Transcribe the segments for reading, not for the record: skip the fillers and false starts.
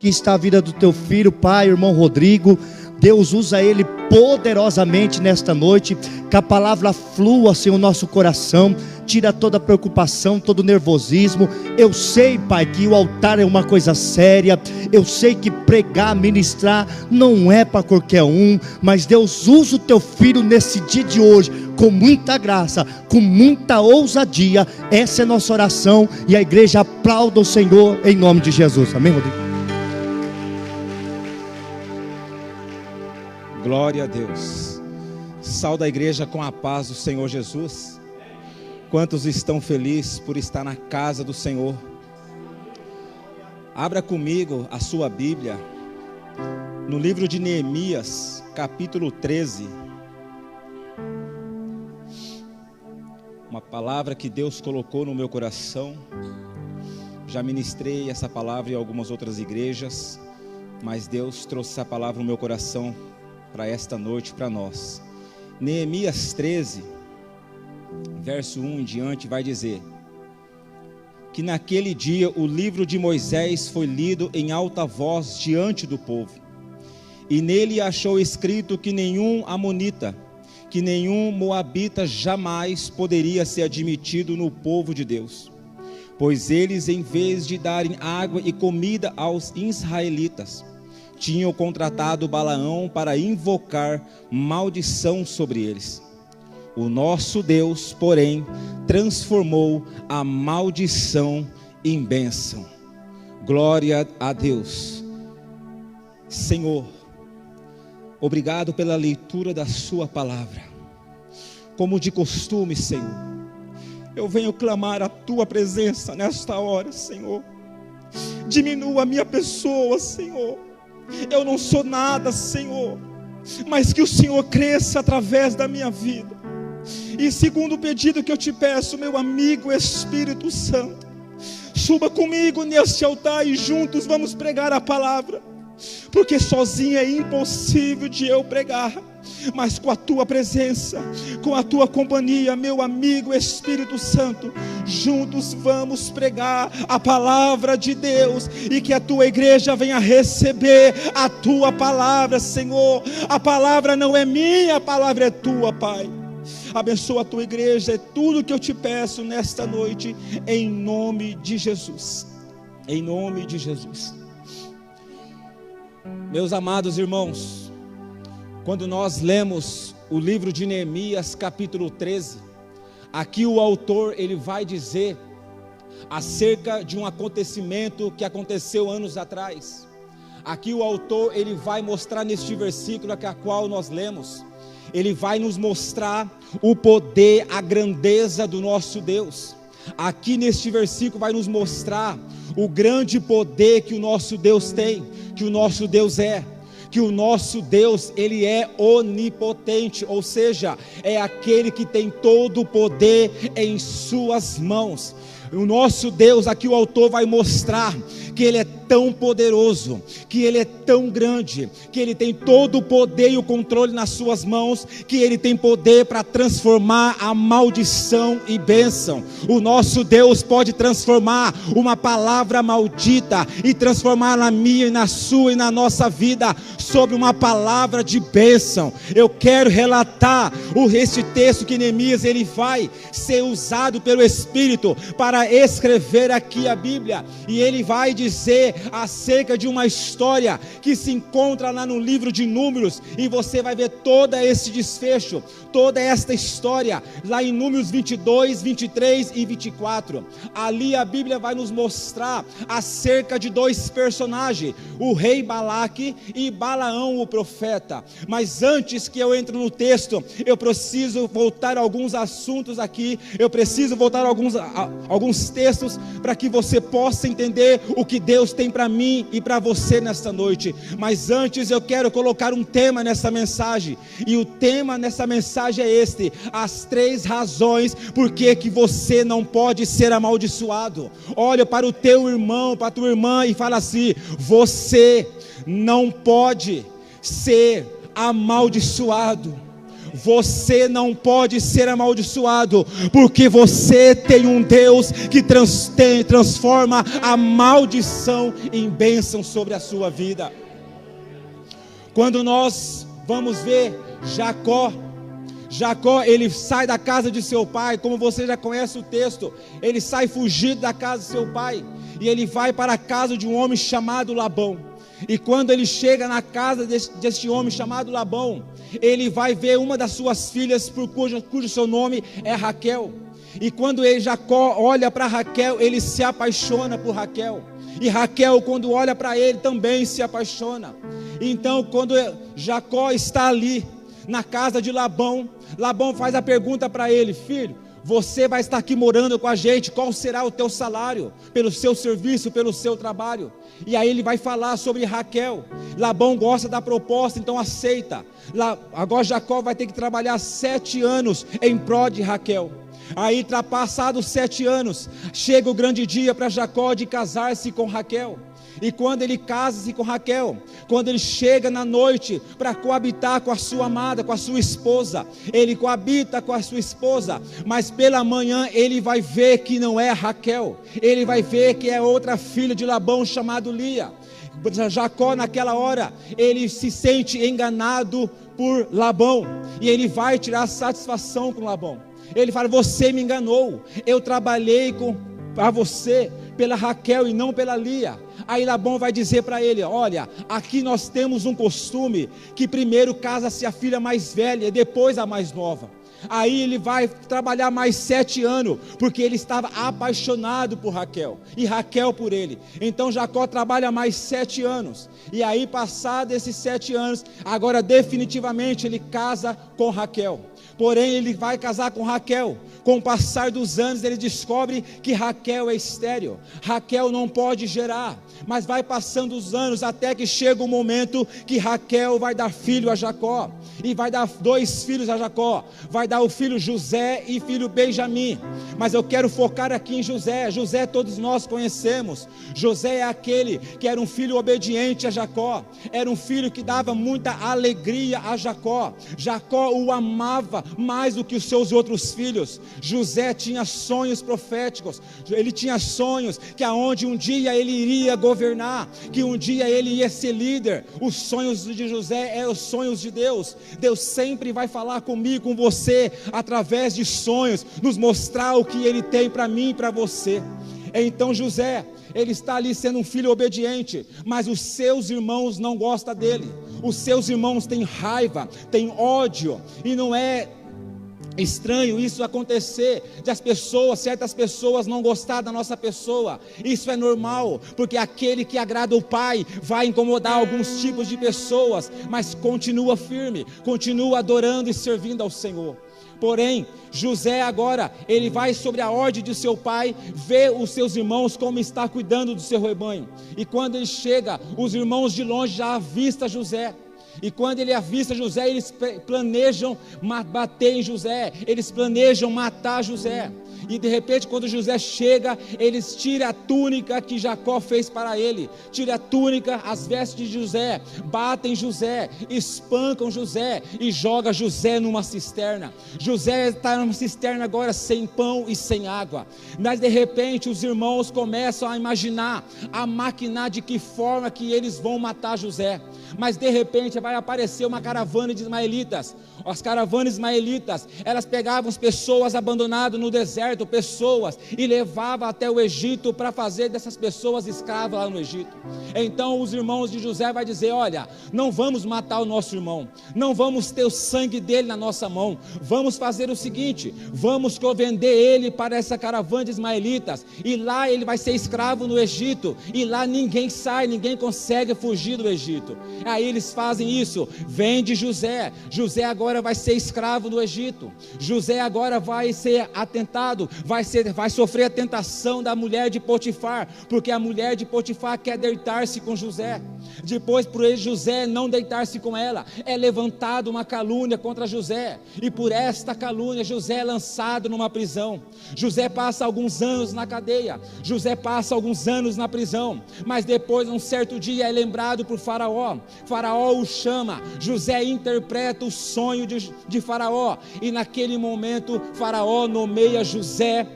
que está a vida do teu filho, Pai, irmão Rodrigo. Deus, usa ele poderosamente nesta noite, que a palavra flua, Senhor, no nosso coração, tira toda a preocupação, todo o nervosismo. Eu sei, Pai, que o altar é uma coisa séria, eu sei que pregar, ministrar, não é para qualquer um, mas Deus, usa o teu filho nesse dia de hoje, com muita graça, com muita ousadia. Essa é a nossa oração, e a igreja aplauda o Senhor, em nome de Jesus, amém, Rodrigo? Glória a Deus. Saúde a igreja com a paz do Senhor Jesus. Quantos estão felizes por estar na casa do Senhor? Abra comigo a sua Bíblia no livro de Neemias, capítulo 13. Uma palavra que Deus colocou no meu coração. Já ministrei essa palavra em algumas outras igrejas, mas Deus trouxe essa palavra no meu coração para esta noite, para nós. Neemias 13, verso 1 em diante, vai dizer que naquele dia o livro de Moisés foi lido em alta voz diante do povo, e nele achou escrito que nenhum amonita, que nenhum moabita jamais poderia ser admitido no povo de Deus, pois eles, em vez de darem água e comida aos israelitas, tinham contratado Balaão para invocar maldição sobre eles. O nosso Deus, porém, transformou a maldição em bênção. Glória a Deus. Senhor, obrigado pela leitura da sua palavra. Como de costume, Senhor, eu venho clamar a tua presença nesta hora, Senhor. Diminua a minha pessoa, Senhor. Eu não sou nada, Senhor, mas que o Senhor cresça através da minha vida. E segundo o pedido que eu te peço, meu amigo Espírito Santo, suba comigo neste altar e juntos vamos pregar a palavra, porque sozinho é impossível de eu pregar, mas com a tua presença, com a tua companhia, meu amigo Espírito Santo, juntos vamos pregar a palavra de Deus, e que a tua igreja venha receber a tua palavra, Senhor. A palavra não é minha, a palavra é tua, Pai. Abençoa a tua igreja, é tudo que eu te peço nesta noite, em nome de Jesus, em nome de Jesus. Meus amados irmãos, quando nós lemos o livro de Neemias, capítulo 13, aqui o autor, ele vai dizer acerca de um acontecimento que aconteceu anos atrás. Aqui o autor, ele vai mostrar neste versículo a qual nós lemos, ele vai nos mostrar o poder, a grandeza do nosso Deus. Aqui neste versículo vai nos mostrar o grande poder que o nosso Deus tem, que o nosso Deus é, que o nosso Deus, ele é onipotente, ou seja, é aquele que tem todo o poder em suas mãos. O nosso Deus, aqui o autor vai mostrar que ele é tão poderoso, que ele é tão grande, que ele tem todo o poder e o controle nas suas mãos, que ele tem poder para transformar a maldição em bênção. O nosso Deus pode transformar uma palavra maldita e transformar na minha e na sua e na nossa vida sobre uma palavra de bênção. Eu quero relatar esse texto que Neemias, ele vai ser usado pelo Espírito para escrever aqui a Bíblia, e ele vai dizer acerca de uma história que se encontra lá no livro de Números, e você vai ver todo esse desfecho, toda esta história lá em Números 22, 23 e 24. Ali a Bíblia vai nos mostrar acerca de dois personagens, o rei Balaque e Balaão o profeta. Mas antes que eu entre no texto, eu preciso voltar a alguns assuntos aqui, eu preciso voltar a alguns textos, para que você possa entender o que Deus tem para mim e para você nesta noite. Mas antes eu quero colocar um tema nessa mensagem, e o tema nessa mensagem é este: as 3 razões por que você não pode ser amaldiçoado. Olha para o teu irmão, para a tua irmã, e fala assim: você não pode ser amaldiçoado. você não pode ser amaldiçoado, porque você tem um Deus que transforma a maldição em bênção sobre a sua vida. Quando nós vamos ver Jacó, ele sai da casa de seu pai, como você já conhece o texto, ele sai fugido da casa de seu pai, e ele vai para a casa de um homem chamado Labão. E quando ele chega na casa deste homem chamado Labão, ele vai ver uma das suas filhas, cujo seu nome é Raquel. E quando Jacó olha para Raquel, ele se apaixona por Raquel. E Raquel, quando olha para ele, também se apaixona. Então, quando Jacó está ali na casa de Labão, Labão faz a pergunta para ele: filho, você vai estar aqui morando com a gente, qual será o teu salário pelo seu serviço, pelo seu trabalho? E aí ele vai falar sobre Raquel. Labão gosta da proposta, então aceita. Agora Jacó vai ter que trabalhar 7 anos em prol de Raquel. Aí, passados 7 anos, chega o grande dia para Jacó de casar-se com Raquel. E quando ele casa-se com Raquel, quando ele chega na noite para coabitar com a sua amada, com a sua esposa, ele coabita com a sua esposa, mas pela manhã ele vai ver que não é Raquel, ele vai ver que é outra filha de Labão chamada Lia. Jacó, naquela hora, ele se sente enganado por Labão, e ele vai tirar satisfação com Labão. Ele fala: você me enganou, eu trabalhei a você pela Raquel e não pela Lia. Aí Labão vai dizer para ele: olha, aqui nós temos um costume que primeiro casa-se a filha mais velha e depois a mais nova. Aí ele vai trabalhar mais 7 anos, porque ele estava apaixonado por Raquel, e Raquel por ele. Então Jacó trabalha mais 7 anos, e aí passados esses 7 anos, agora definitivamente ele casa com Raquel. Porém ele vai casar com Raquel. Com o passar dos anos ele descobre que Raquel é estéril, Raquel não pode gerar. Mas vai passando os anos até que chega o momento que Raquel vai dar filho a Jacó, e vai dar 2 filhos a Jacó, vai dar o filho José e filho Benjamim. Mas eu quero focar aqui em José. José todos nós conhecemos. José é aquele que era um filho obediente a Jacó, era um filho que dava muita alegria a Jacó. Jacó o amava mais do que os seus outros filhos. José tinha sonhos proféticos, ele tinha sonhos que aonde um dia ele iria governar, que um dia ele ia ser líder. Os sonhos de José eram os sonhos de Deus. Deus sempre vai falar comigo, com você, através de sonhos, nos mostrar o que ele tem para mim e para você. Então José, ele está ali sendo um filho obediente, mas os seus irmãos não gostam dele. Os seus irmãos têm raiva, têm ódio, e não é estranho isso acontecer, de certas pessoas não gostar da nossa pessoa. Isso é normal, porque aquele que agrada o Pai vai incomodar alguns tipos de pessoas, mas continua firme, continua adorando e servindo ao Senhor. Porém, José agora, ele vai sobre a ordem de seu pai, ver os seus irmãos como está cuidando do seu rebanho. E quando ele chega, os irmãos de longe já avistam José. E quando ele avista José, eles planejam bater em José, eles planejam matar José. E de repente, quando José chega, eles tiram a túnica que Jacó fez para ele, tiram a túnica, as vestes de José, batem José, espancam José e jogam José numa cisterna. José está numa cisterna agora sem pão e sem água. Mas de repente os irmãos começam a imaginar, a maquinar de que forma que eles vão matar José. Mas de repente vai aparecer uma caravana de ismaelitas. As caravanas ismaelitas, elas pegavam as pessoas abandonadas no deserto, pessoas, e levavam até o Egito para fazer dessas pessoas escravas lá no Egito. Então os irmãos de José vai dizer: olha, não vamos matar o nosso irmão, não vamos ter o sangue dele na nossa mão, vamos fazer o seguinte, vamos vender ele para essa caravana de ismaelitas, e lá ele vai ser escravo no Egito, e lá ninguém sai, ninguém consegue fugir do Egito. Aí eles fazem isso, vende José. José agora vai ser escravo no Egito. José agora vai ser atentado, tentado, vai sofrer a tentação da mulher de Potifar, porque a mulher de Potifar quer deitar-se com José. Depois, por ele, José não deitar-se com ela, é levantado uma calúnia contra José, e por esta calúnia José é lançado numa prisão. José passa alguns anos na cadeia, José passa alguns anos na prisão, mas depois, um certo dia, é lembrado por Faraó. Faraó o chama, José interpreta o sonho de Faraó, e naquele momento Faraó nomeia José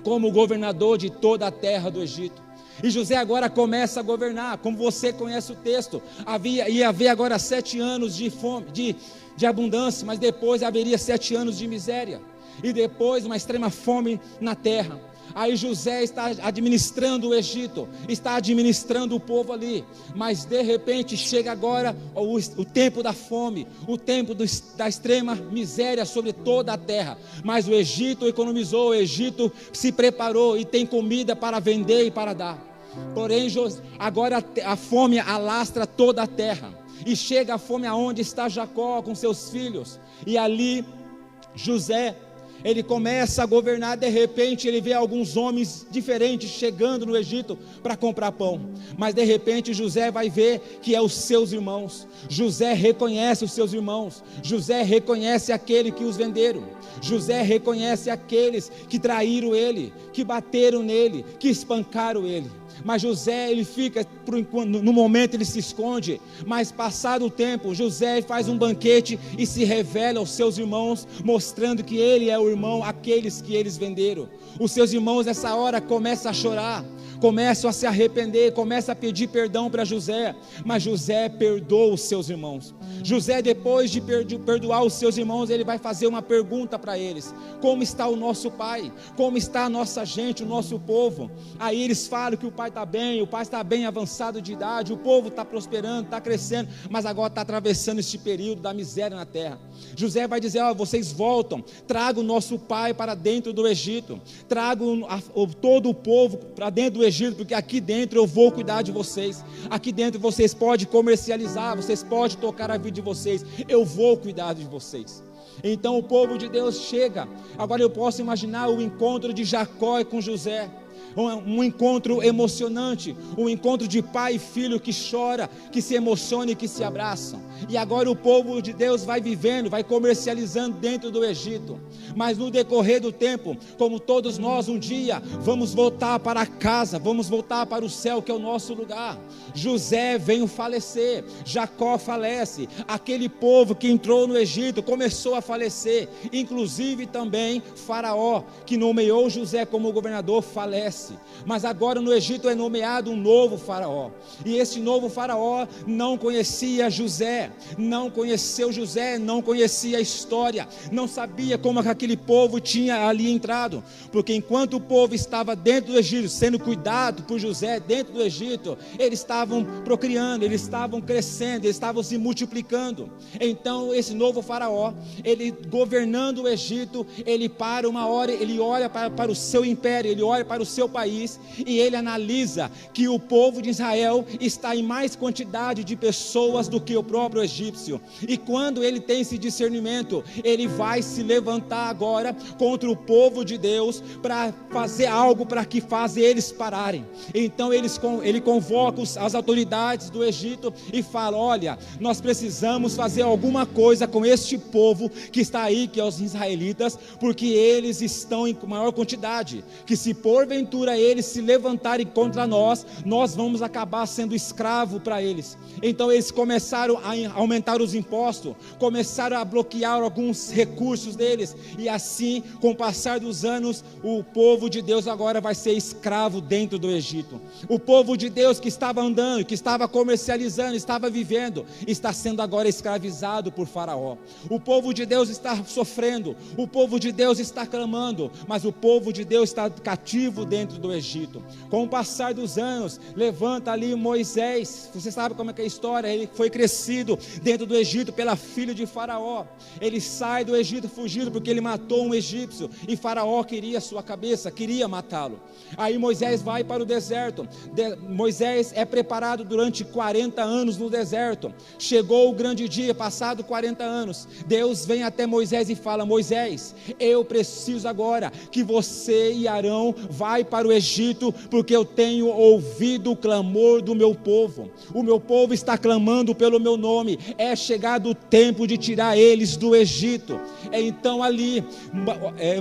como governador de toda a terra do Egito. E José agora começa a governar, como você conhece o texto. Ia haver agora 7 anos de fome, de abundância, mas depois haveria 7 anos de miséria, e depois uma extrema fome na terra. Aí José está administrando o Egito, está administrando o povo ali, mas de repente chega agora o tempo da fome, o tempo da extrema miséria sobre toda a terra. Mas o Egito economizou, o Egito se preparou e tem comida para vender e para dar. Porém, agora a fome alastra toda a terra, e chega a fome aonde está Jacó com seus filhos, e ali José, ele começa a governar. De repente ele vê alguns homens diferentes chegando no Egito para comprar pão, mas de repente José vai ver que é os seus irmãos. José reconhece os seus irmãos, José reconhece aquele que os venderam, José reconhece aqueles que traíram ele, que bateram nele, que espancaram ele. Mas José, ele fica, no momento ele se esconde, mas passado o tempo, José faz um banquete e se revela aos seus irmãos, mostrando que ele é o irmão, aqueles que eles venderam. Os seus irmãos nessa hora começam a chorar, começam a se arrepender, começam a pedir perdão para José, mas José perdoa os seus irmãos. José, depois de perdoar os seus irmãos, ele vai fazer uma pergunta para eles: como está o nosso pai? Como está a nossa gente, o nosso povo? Aí eles falam que o pai está bem, o pai está bem avançado de idade, o povo está prosperando, está crescendo, mas agora está atravessando este período da miséria na terra. José vai dizer: vocês voltam, tragam o nosso pai para dentro do Egito, tragam todo o povo para dentro do Egito, porque aqui dentro eu vou cuidar de vocês, aqui dentro vocês podem comercializar, vocês podem tocar a vida de vocês, eu vou cuidar de vocês. Então o povo de Deus chega. Agora eu posso imaginar o encontro de Jacó com José, um encontro emocionante, um encontro de pai e filho que chora, que se emociona e que se abraçam. E agora o povo de Deus vai vivendo, vai comercializando dentro do Egito, mas no decorrer do tempo, como todos nós um dia vamos voltar para casa, vamos voltar para o céu, que é o nosso lugar. José vem falecer, Jacó falece, aquele povo que entrou no Egito começou a falecer, inclusive também Faraó, que nomeou José como governador, falece. Mas agora no Egito é nomeado um novo faraó, e esse novo faraó não conhecia José, não conheceu José, não conhecia a história, não sabia como aquele povo tinha ali entrado, porque enquanto o povo estava dentro do Egito, sendo cuidado por José dentro do Egito, eles estavam procriando, eles estavam crescendo, eles estavam se multiplicando. Então esse novo faraó, ele governando o Egito, ele para uma hora, ele olha para o seu império, ele olha para o seu país, e ele analisa que o povo de Israel está em mais quantidade de pessoas do que o próprio egípcio, e quando ele tem esse discernimento, ele vai se levantar agora contra o povo de Deus, para fazer algo para que faça eles pararem. Então ele convoca as autoridades do Egito e fala: olha, nós precisamos fazer alguma coisa com este povo que está aí, que é os israelitas, porque eles estão em maior quantidade, que se porventura eles se levantarem contra nós, nós vamos acabar sendo escravo para eles. Então eles começaram a aumentar os impostos, começaram a bloquear alguns recursos deles, e assim, com o passar dos anos, o povo de Deus agora vai ser escravo dentro do Egito. O povo de Deus que estava andando, que estava comercializando, estava vivendo, está sendo agora escravizado por Faraó. O povo de Deus está sofrendo, o povo de Deus está clamando, mas o povo de Deus está cativo dentro dentro do Egito. Com o passar dos anos, levanta ali Moisés. Você sabe como é que é a história? Ele foi crescido dentro do Egito pela filha de Faraó. Ele sai do Egito fugido porque ele matou um egípcio e Faraó queria a sua cabeça, queria matá-lo. Aí Moisés vai para o deserto. Moisés é preparado durante 40 anos no deserto. Chegou o grande dia, passado 40 anos, Deus vem até Moisés e fala: Moisés, eu preciso agora que você e Arão vai para o Egito, porque eu tenho ouvido o clamor do meu povo. O meu povo está clamando pelo meu nome. É chegado o tempo de tirar eles do Egito. Então ali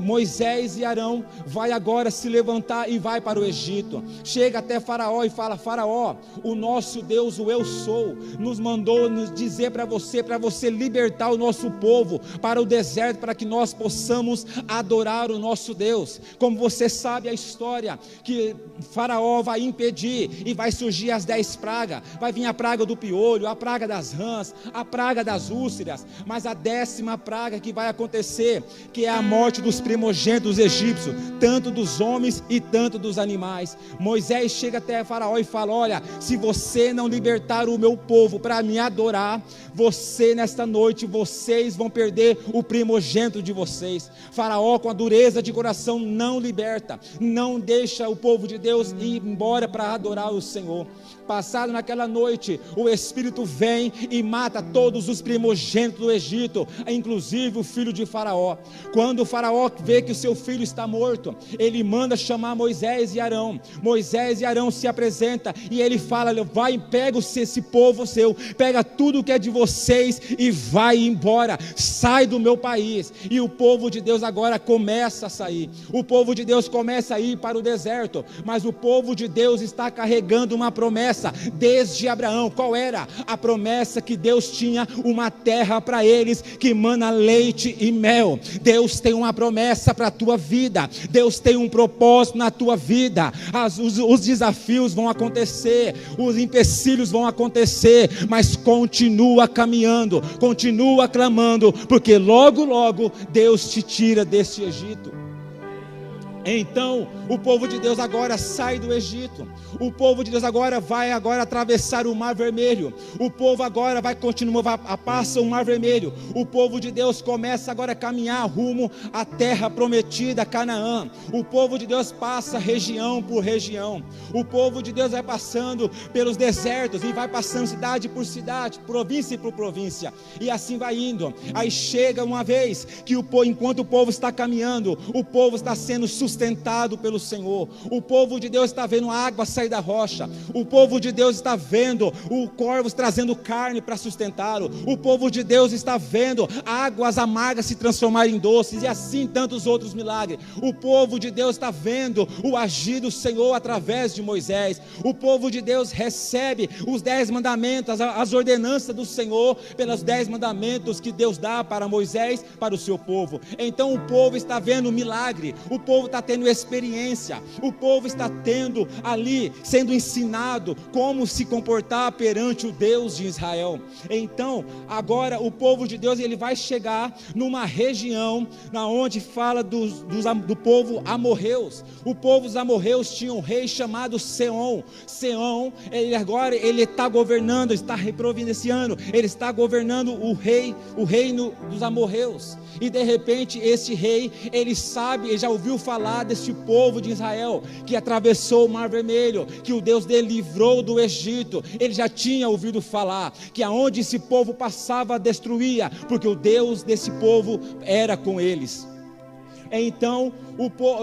Moisés e Arão vai agora se levantar e vai para o Egito. Chega até Faraó e fala: Faraó, o nosso Deus, o Eu Sou, nos mandou nos dizer para você libertar o nosso povo para o deserto, para que nós possamos adorar o nosso Deus. Como você sabe a história, que Faraó vai impedir e vai surgir as 10 pragas. Vai vir a praga do piolho, a praga das rãs, a praga das úlceras, mas a 10ª praga que vai acontecer, que é a morte dos primogênitos egípcios, tanto dos homens e tanto dos animais. Moisés chega até Faraó e fala: olha, se você não libertar o meu povo para me adorar, nesta noite, vocês vão perder o primogênito de vocês. Faraó, com a dureza de coração, não liberta, não deixa o povo de Deus ir embora para adorar o Senhor. Passado naquela noite, o Espírito vem e mata todos os primogênitos do Egito, inclusive o filho de Faraó. Quando o Faraó vê que o seu filho está morto, ele manda chamar Moisés e Arão. Moisés e Arão se apresentam e ele fala: vai, pega esse povo seu, pega tudo que é de vocês e vai embora, sai do meu país. E o povo de Deus agora começa a sair. O povo de Deus começa a ir para o deserto, mas o povo de Deus está carregando uma promessa desde Abraão. Qual era a promessa? Que Deus tinha uma terra para eles que mana leite e mel. Deus tem uma promessa para a tua vida. Deus tem um propósito na tua vida. Os desafios vão acontecer, os empecilhos vão acontecer, mas continua caminhando, continua clamando, porque logo logo Deus te tira desse Egito. Então o povo de Deus agora sai do Egito. O povo de Deus agora vai atravessar o Mar Vermelho. O povo agora passa o Mar Vermelho. O povo de Deus começa agora a caminhar rumo à terra prometida, Canaã. O povo de Deus passa região por região. O povo de Deus vai passando pelos desertos e vai passando cidade por cidade, província por província, e assim vai indo. Aí chega uma vez que enquanto o povo está caminhando, o povo está sendo sustentado pelo Senhor. O povo de Deus está vendo a água sair da rocha. O povo de Deus está vendo o corvos trazendo carne para sustentá-lo. O povo de Deus está vendo águas amargas se transformarem em doces, e assim tantos outros milagres. O povo de Deus está vendo o agir do Senhor através de Moisés. O povo de Deus recebe os 10 mandamentos, as ordenanças do Senhor pelos 10 mandamentos que Deus dá para Moisés, para o seu povo. Então o povo está vendo o milagre, o povo está tendo experiência, o povo está tendo ali, sendo ensinado como se comportar perante o Deus de Israel. Então agora o povo de Deus, ele vai chegar numa região na onde fala do povo amorreus. O povo dos amorreus tinha um rei chamado Seom. Seom, ele está governando, está providenciando, ele está governando o reino dos amorreus. E de repente esse rei, ele já ouviu falar desse povo de Israel que atravessou o Mar Vermelho, que o Deus dele livrou do Egito. Ele já tinha ouvido falar que aonde esse povo passava destruía, porque o Deus desse povo era com eles. Então,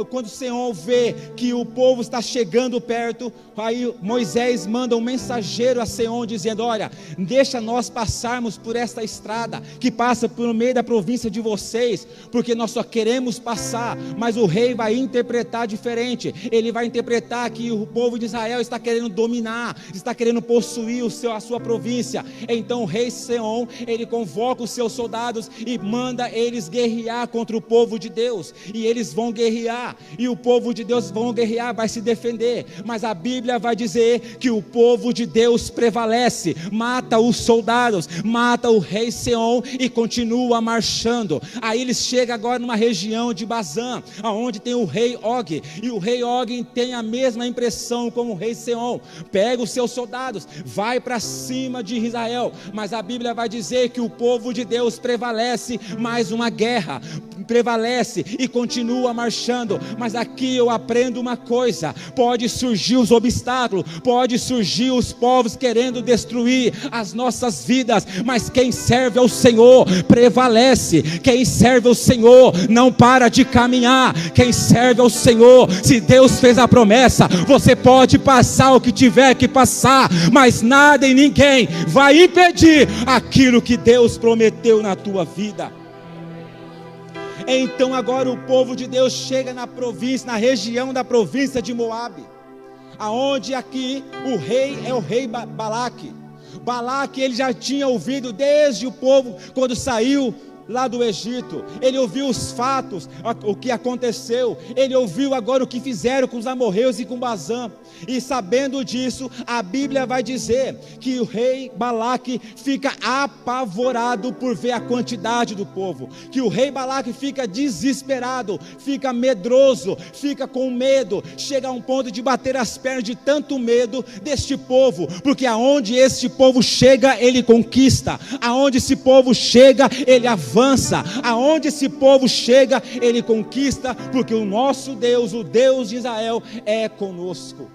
quando Seom vê que o povo está chegando perto, aí Moisés manda um mensageiro a Seom dizendo: olha, deixa nós passarmos por esta estrada que passa por meio da província de vocês, porque nós só queremos passar. Mas o rei vai interpretar diferente. Ele vai interpretar que o povo de Israel está querendo dominar, está querendo possuir a sua província. Então o rei Seom, ele convoca os seus soldados e manda eles guerrear contra o povo de Deus. e eles vão guerrear, e o povo de Deus vão guerrear, vai se defender, mas a Bíblia vai dizer que o povo de Deus prevalece, mata os soldados, mata o rei Seom e continua marchando. Aí eles chegam agora numa região de Bazã, onde tem o rei Og, e o rei Og tem a mesma impressão como o rei Seom, pega os seus soldados, vai para cima de Israel, mas a Bíblia vai dizer que o povo de Deus prevalece, mais uma guerra, prevalece e continua marchando. Mas aqui eu aprendo uma coisa: pode surgir os obstáculos, pode surgir os povos querendo destruir as nossas vidas, mas quem serve ao Senhor prevalece, quem serve ao Senhor não para de caminhar, quem serve ao Senhor, se Deus fez a promessa, você pode passar o que tiver que passar, mas nada e ninguém vai impedir aquilo que Deus prometeu na tua vida. Então agora o povo de Deus chega na província, na região da província de Moabe, aonde aqui o rei é o rei Balaque. Balaque, ele já tinha ouvido desde o povo quando saiu lá do Egito, ele ouviu os fatos, o que aconteceu, ele ouviu agora o que fizeram com os amorreus e com Bazã, e sabendo disso, a Bíblia vai dizer que o rei Balaque fica apavorado por ver a quantidade do povo, que o rei Balaque fica desesperado, fica medroso, fica com medo, chega a um ponto de bater as pernas de tanto medo deste povo, porque aonde este povo chega, ele conquista, aonde esse povo chega, ele avança, aonde esse povo chega, ele conquista, porque o nosso Deus, o Deus de Israel, é conosco.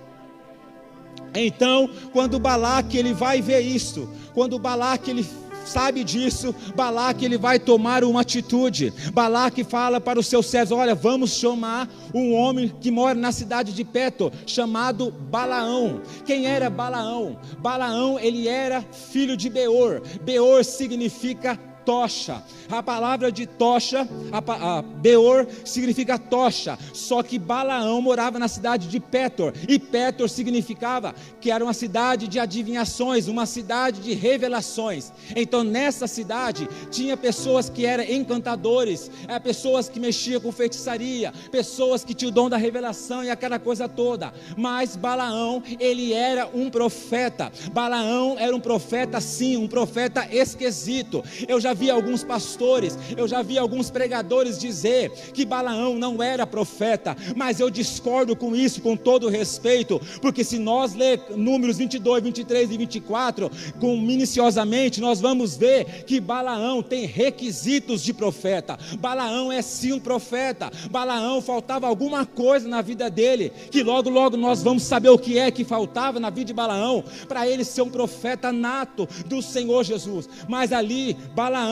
Então, quando Balaque ele vai ver isso, quando Balaque ele sabe disso, Balaque ele vai tomar uma atitude. Balaque fala para os seus servos: olha, vamos chamar um homem que mora na cidade de Petor, chamado Balaão. Quem era Balaão? Balaão, ele era filho de Beor. Beor significa tocha. A palavra de tocha, Beor significa tocha, só que Balaão morava na cidade de Petor, e Petor significava que era uma cidade de adivinhações, uma cidade de revelações. Então nessa cidade tinha pessoas que eram encantadores, pessoas que mexiam com feitiçaria, pessoas que tinham o dom da revelação e aquela coisa toda. Mas Balaão, ele era um profeta. Balaão era um profeta, sim, um profeta esquisito. Eu já vi alguns pastores, eu já vi alguns pregadores dizer que Balaão não era profeta, mas eu discordo com isso, com todo respeito, porque se nós ler Números 22, 23 e 24, minuciosamente, nós vamos ver que Balaão tem requisitos de profeta. Balaão é sim um profeta. Balaão faltava alguma coisa na vida dele, que logo nós vamos saber o que é que faltava na vida de Balaão, para ele ser um profeta nato do Senhor Jesus. Mas ali, Balaão,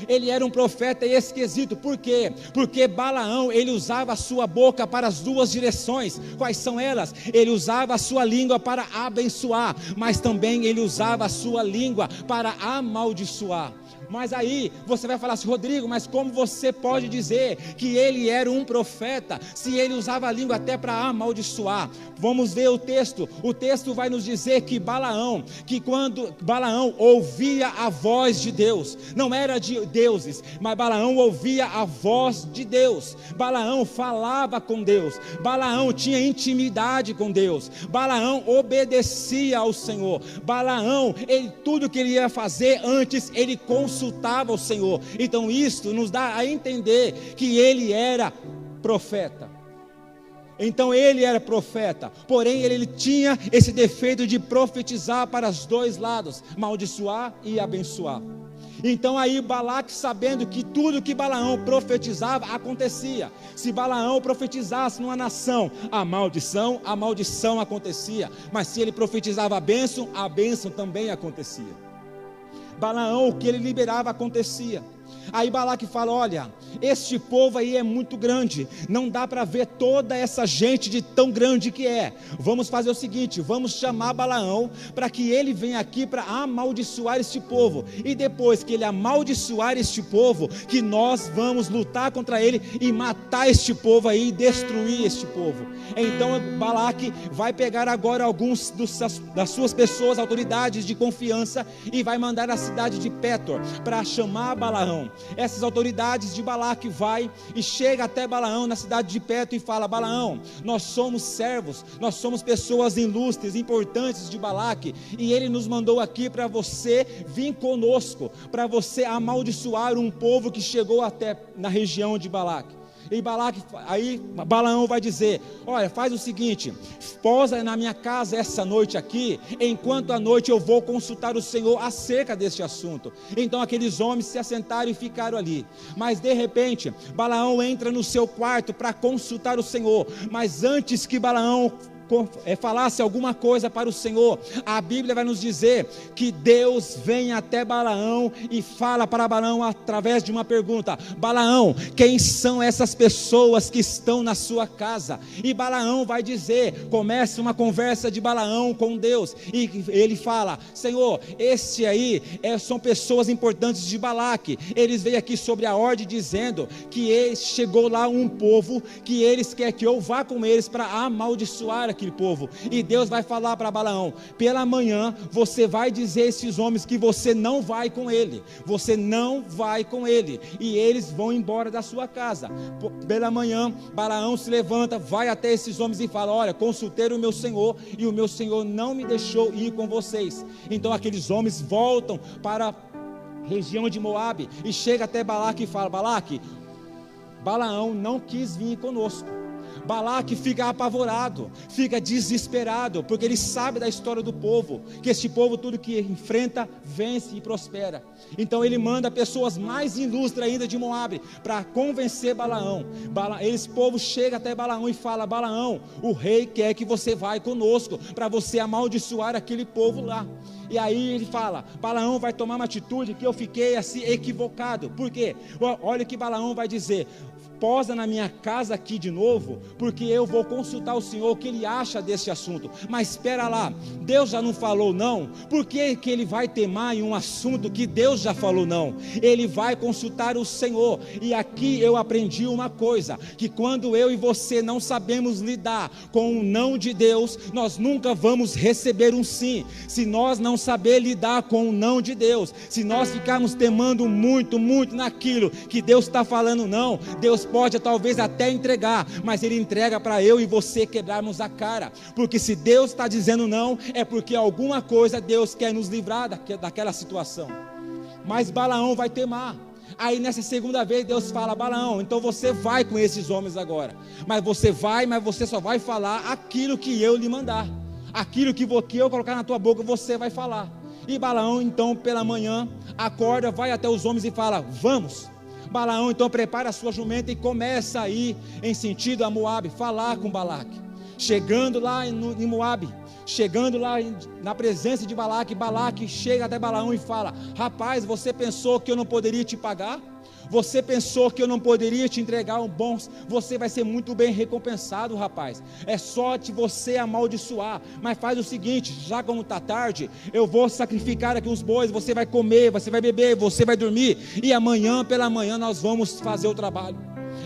ele era um profeta esquisito. Por quê? Porque Balaão, ele usava a sua boca para as duas direções. Quais são elas? Ele usava a sua língua para abençoar, mas também ele usava a sua língua para amaldiçoar. Mas aí você vai falar assim: Rodrigo, mas como você pode dizer que ele era um profeta, se ele usava a língua até para amaldiçoar? Vamos ver o texto vai nos dizer que quando Balaão ouvia a voz de Deus, não era de deuses, mas Balaão ouvia a voz de Deus, Balaão falava com Deus, Balaão tinha intimidade com Deus, Balaão obedecia ao Senhor, Balaão, tudo que ele ia fazer antes, ele consultava o Senhor. Então isto nos dá a entender que ele era profeta. Então ele era profeta, porém ele tinha esse defeito de profetizar para os dois lados, amaldiçoar e abençoar. Então aí Balaque, sabendo que tudo que Balaão profetizava acontecia. Se Balaão profetizasse numa nação a maldição acontecia, mas se ele profetizava a bênção também acontecia. Balaão, o que ele liberava acontecia. Aí Balaque fala: olha, este povo aí é muito grande, não dá para ver toda essa gente de tão grande que é. Vamos fazer o seguinte, vamos chamar Balaão para que ele venha aqui para amaldiçoar este povo, e depois que ele amaldiçoar este povo, que nós vamos lutar contra ele e matar este povo aí, e destruir este povo. Então Balaque vai pegar agora alguns das suas pessoas, autoridades de confiança, e vai mandar a cidade de Petor para chamar Balaão. Balaão. Essas autoridades de Balaque vai e chega até Balaão na cidade de perto e fala: Balaão, nós somos servos, nós somos pessoas ilustres, importantes de Balaque, e ele nos mandou aqui para você vir conosco, para você amaldiçoar um povo que chegou até na região de Balaque. E aí Balaão vai dizer: olha, faz o seguinte, posa na minha casa essa noite aqui, enquanto à noite eu vou consultar o Senhor acerca deste assunto. Então aqueles homens se assentaram e ficaram ali. Mas de repente Balaão entra no seu quarto para consultar o Senhor. Mas antes que Balaão falasse alguma coisa para o Senhor, a Bíblia vai nos dizer que Deus vem até Balaão e fala para Balaão através de uma pergunta: Balaão, quem são essas pessoas que estão na sua casa? E Balaão vai dizer, começa uma conversa de Balaão com Deus, e ele fala: Senhor, este aí são pessoas importantes de Balaque, eles veio aqui sobre a ordem dizendo que chegou lá um povo que eles querem que eu vá com eles para amaldiçoar aquele povo. E Deus vai falar para Balaão: pela manhã você vai dizer a esses homens que você não vai com ele, você não vai com ele, e eles vão embora da sua casa. Pela manhã Balaão se levanta, vai até esses homens e fala: olha, consultei o meu senhor, e o meu senhor não me deixou ir com vocês. Então aqueles homens voltam para a região de Moabe e chega até Balaque e fala: Balaque, Balaão não quis vir conosco. Balaque fica apavorado, fica desesperado, porque ele sabe da história do povo, que este povo tudo que enfrenta, vence e prospera. Então ele manda pessoas mais ilustres ainda de Moabe, para convencer Balaão. Esse povo chega até Balaão e fala: Balaão, o rei quer que você vá conosco, para você amaldiçoar aquele povo lá. E aí ele fala: Balaão vai tomar uma atitude que eu fiquei assim equivocado. Por quê? Olha o que Balaão vai dizer: posa na minha casa aqui de novo, porque eu vou consultar o Senhor o que ele acha desse assunto. Mas espera lá, Deus já não falou não? Por que ele vai teimar em um assunto que Deus já falou não? Ele vai consultar o Senhor. E aqui eu aprendi uma coisa, que quando eu e você não sabemos lidar com o não de Deus, nós nunca vamos receber um sim. Se nós não saber lidar com o não de Deus, se nós ficarmos temando muito naquilo que Deus está falando não, Deus pode talvez até entregar, mas Ele entrega para eu e você quebrarmos a cara, porque se Deus está dizendo não, é porque alguma coisa Deus quer nos livrar daquela situação. Mas Balaão vai teimar. Aí nessa segunda vez Deus fala: Balaão, então você vai com esses homens agora, mas você só vai falar aquilo que eu lhe mandar, aquilo que eu colocar na tua boca você vai falar. E Balaão então pela manhã acorda, vai até os homens e fala: vamos. Balaão então prepara a sua jumenta e começa a ir em sentido a Moabe, falar com Balaque. Chegando lá em Moabe, chegando lá na presença de Balaque, Balaque chega até Balaão e fala: rapaz, você pensou que eu não poderia te pagar? Você pensou que eu não poderia te entregar um bom? Você vai ser muito bem recompensado, rapaz. É só você amaldiçoar. Mas faz o seguinte: já como está tarde, eu vou sacrificar aqui os bois. Você vai comer, você vai beber, você vai dormir, e amanhã pela manhã nós vamos fazer o trabalho.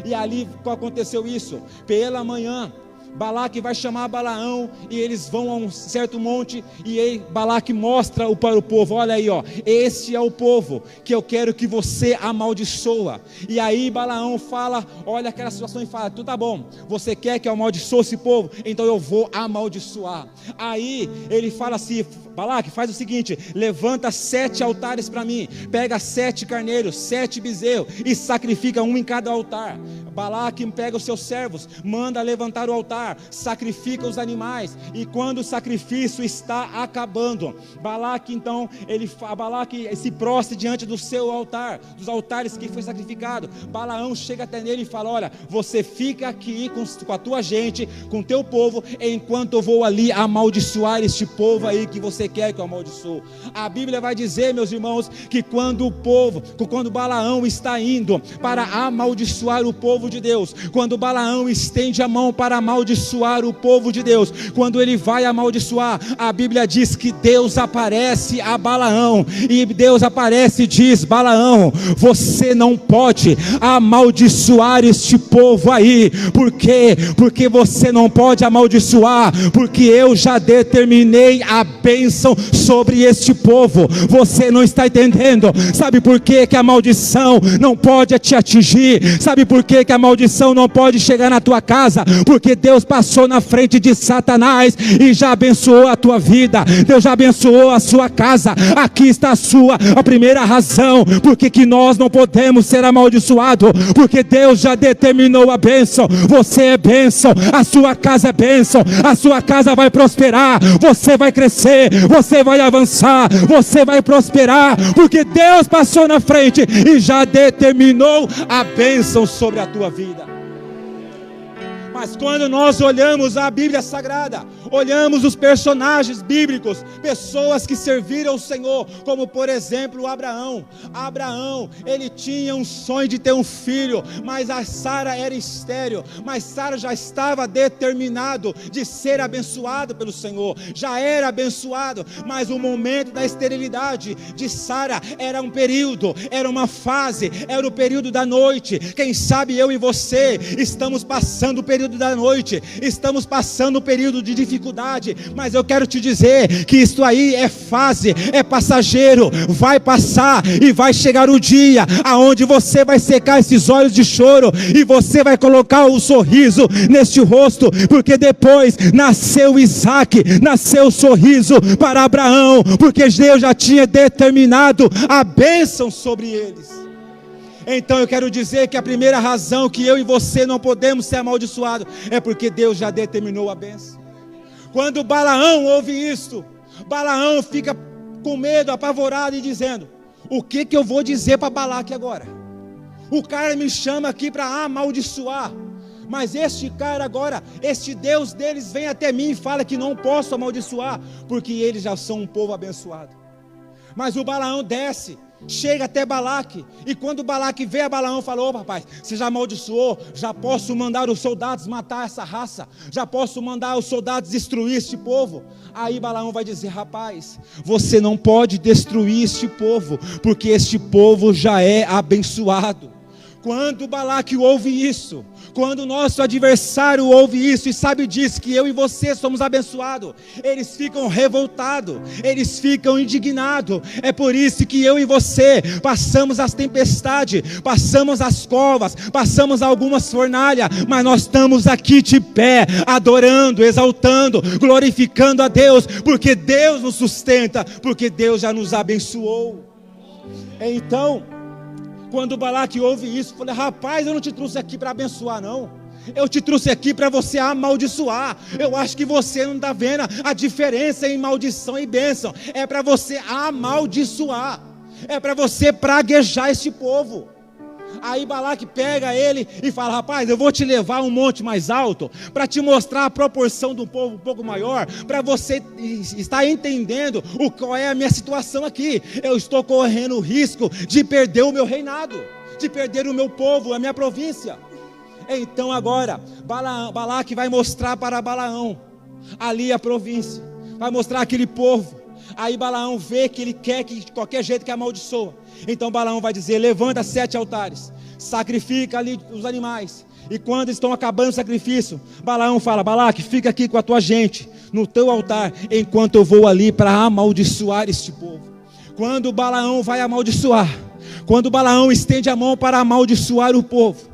E ali aconteceu isso. Pela manhã Balaque vai chamar Balaão e eles vão a um certo monte, e aí Balaque mostra para o povo: olha aí, ó, esse é o povo que eu quero que você amaldiçoa. E aí Balaão fala, olha aquela situação e fala: tu tá bom, você quer que eu amaldiçoe esse povo? Então eu vou amaldiçoar. Aí ele fala assim: Balaque, faz o seguinte, levanta 7 altares para mim, pega 7 carneiros, 7 bezerros e sacrifica um em cada altar. Balaque pega os seus servos, manda levantar o altar, sacrifica os animais, e quando o sacrifício está acabando, Balaque então, Balaque se prostra diante do seu altar, dos altares que foi sacrificado. Balaão chega até nele e fala: olha, você fica aqui com a tua gente, com o teu povo, enquanto eu vou ali amaldiçoar este povo aí que você quer que eu amaldiçoe. A Bíblia vai dizer, meus irmãos, que quando Balaão está indo para amaldiçoar o povo de Deus, quando Balaão estende a mão para amaldiçoar o povo de Deus, quando ele vai amaldiçoar, a Bíblia diz que Deus aparece a Balaão, e Deus aparece e diz: Balaão, você não pode amaldiçoar este povo aí. Por quê? Porque você não pode amaldiçoar, porque eu já determinei a bênção bênção sobre este povo. Você não está entendendo? Sabe por que a maldição não pode te atingir? Sabe por que a maldição não pode chegar na tua casa? Porque Deus passou na frente de Satanás e já abençoou a tua vida. Deus já abençoou a sua casa. Aqui está a primeira razão porque que nós não podemos ser amaldiçoados, porque Deus já determinou a bênção. Você é bênção, a sua casa é bênção, a sua casa vai prosperar, você vai crescer, você vai avançar, você vai prosperar, porque Deus passou na frente e já determinou a bênção sobre a tua vida. Mas quando nós olhamos a Bíblia Sagrada, olhamos os personagens bíblicos, pessoas que serviram o Senhor, como por exemplo Abraão. Abraão, ele tinha um sonho de ter um filho, mas a Sara era estéril, mas Sara já estava determinado de ser abençoado pelo Senhor, já era abençoado, mas o momento da esterilidade de Sara era um período, era uma fase, era o período da noite. Quem sabe eu e você estamos passando o período da noite, estamos passando um período de dificuldade, mas eu quero te dizer que isto aí é fase, é passageiro, vai passar e vai chegar o dia aonde você vai secar esses olhos de choro e você vai colocar o sorriso neste rosto, porque depois nasceu Isaac, nasceu o sorriso para Abraão, porque Deus já tinha determinado a bênção sobre eles. Então eu quero dizer que a primeira razão que eu e você não podemos ser amaldiçoados é porque Deus já determinou a bênção. Quando Balaão ouve isto, Balaão fica com medo, apavorado e dizendo: o que eu vou dizer para Balaque agora? O cara me chama aqui para amaldiçoar, mas este cara agora, este Deus deles vem até mim e fala que não posso amaldiçoar, porque eles já são um povo abençoado. Mas o Balaão desce, chega até Balaque, e quando Balaque vê a Balaão, falou: ô rapaz, você já amaldiçoou, já posso mandar os soldados matar essa raça, já posso mandar os soldados destruir este povo. Aí Balaão vai dizer: rapaz, você não pode destruir este povo, porque este povo já é abençoado. Quando Balaque ouve isso, quando o nosso adversário ouve isso e sabe disso, que eu e você somos abençoados, eles ficam revoltados, eles ficam indignados. É por isso que eu e você passamos as tempestades, passamos as covas, passamos algumas fornalhas, mas nós estamos aqui de pé, adorando, exaltando, glorificando a Deus, porque Deus nos sustenta, porque Deus já nos abençoou. Então, quando Balaque ouve isso, falei: rapaz, eu não te trouxe aqui para abençoar não, eu te trouxe aqui para você amaldiçoar. Eu acho que você não está vendo a diferença em maldição e bênção. É para você amaldiçoar, é para você praguejar este povo. Aí Balaque pega ele e fala: rapaz, eu vou te levar a um monte mais alto, para te mostrar a proporção do povo um pouco maior, para você estar entendendo qual é a minha situação aqui. Eu estou correndo o risco de perder o meu reinado, de perder o meu povo, a minha província. Então agora Balaque vai mostrar para Balaão ali a província, vai mostrar aquele povo. Aí Balaão vê que ele quer que de qualquer jeito que amaldiçoa. Então Balaão vai dizer: levanta 7 altares, sacrifica ali os animais. E quando estão acabando o sacrifício, Balaão fala: Balaque, fica aqui com a tua gente no teu altar, enquanto eu vou ali para amaldiçoar este povo. Quando Balaão vai amaldiçoar, quando Balaão estende a mão para amaldiçoar o povo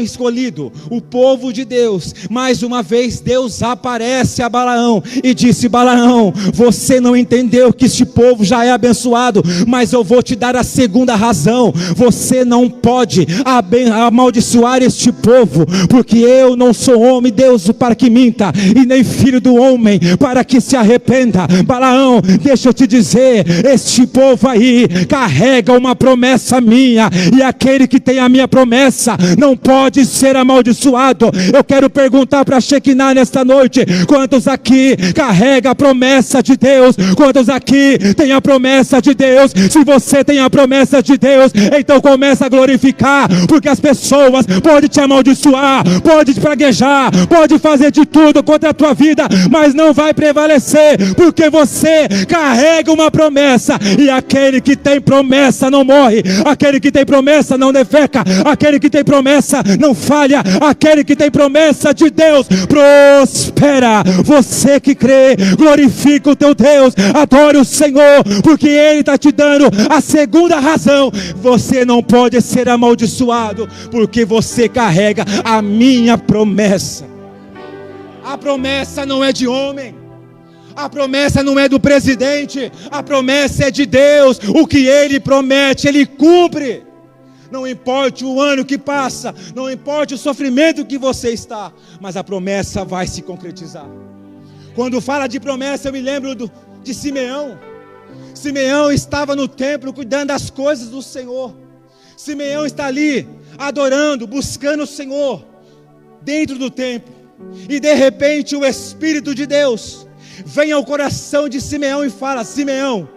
escolhido, o povo de Deus, mais uma vez Deus aparece a Balaão e disse: Balaão, você não entendeu que este povo já é abençoado, mas eu vou te dar a segunda razão. Você não pode amaldiçoar este povo, porque eu não sou homem, Deus, para que minta, e nem filho do homem para que se arrependa. Balaão, deixa eu te dizer, este povo aí carrega uma promessa minha, e aquele que tem a minha promessa não pode ser amaldiçoado. Eu quero perguntar para Shekinah nesta noite: quantos aqui carrega a promessa de Deus? Quantos aqui tem a promessa de Deus? Se você tem a promessa de Deus, então começa a glorificar, porque as pessoas podem te amaldiçoar, podem te praguejar, podem fazer de tudo contra a tua vida, mas não vai prevalecer, porque você carrega uma promessa, e aquele que tem promessa não morre, aquele que tem promessa não defeca, aquele que tem promessa promessa não falha, aquele que tem promessa de Deus prospera. Você que crê, glorifica o teu Deus, adore o Senhor, porque Ele está te dando a segunda razão. Você não pode ser amaldiçoado, porque você carrega a minha promessa. A promessa não é de homem, a promessa não é do presidente, a promessa é de Deus. O que Ele promete, Ele cumpre. Não importa o ano que passa, não importa o sofrimento que você está, mas a promessa vai se concretizar. Quando fala de promessa, eu me lembro de Simeão. Simeão estava no templo cuidando das coisas do Senhor. Simeão está ali adorando, buscando o Senhor dentro do templo. E de repente o Espírito de Deus vem ao coração de Simeão e fala: Simeão,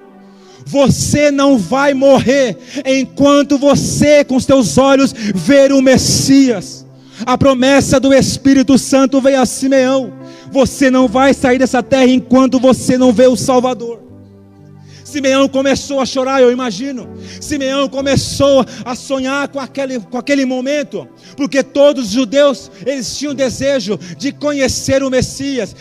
você não vai morrer enquanto você com os teus olhos ver o Messias. A promessa do Espírito Santo veio a Simeão: você não vai sair dessa terra enquanto você não vê o Salvador. Simeão começou a chorar, eu imagino. Simeão começou a sonhar com aquele momento, porque todos os judeus, eles tinham desejo de conhecer o Messias,